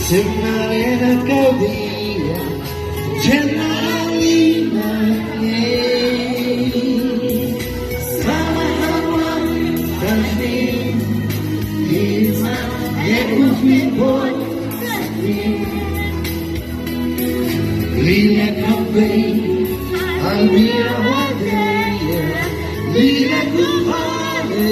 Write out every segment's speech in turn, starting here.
Signalena caldea, Chenalina, Samahawa, Kashmir, Isa, Yekufi boy, Lila Kabe, Almira Wadeya, Lila Kupale,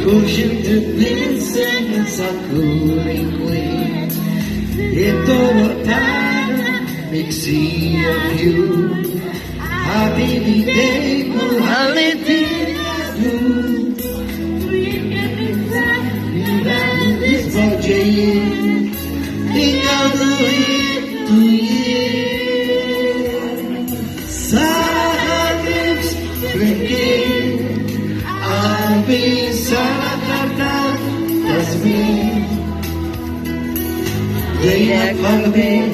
Cushion to listen as I couldn't wait. It's all time, mixing of you. Happy day, holiday, you. This budget, think I'll do it to you. Sad lips, drinking. I'll be Sarakata, that's me. They are calling,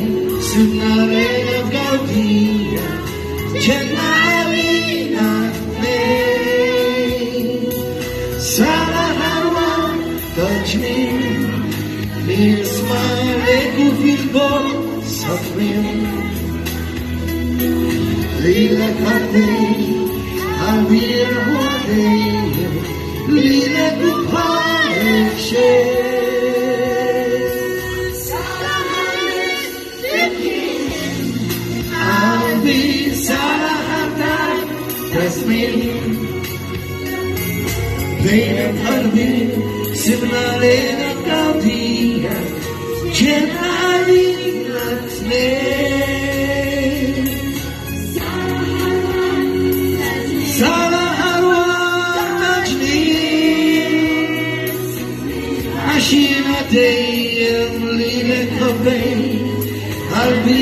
Sunarena Gaudia, Chenalina, Saraharwa, touch me. Here's my Lekufibo, suffering. Lila Kate, Almira Wadeya, Lila Kupale, I'll be Sarahata, that's me. Lila Kalbi, Simnalena Kaudia, Chenalina, Ashina day and Lila Kabe, I'll be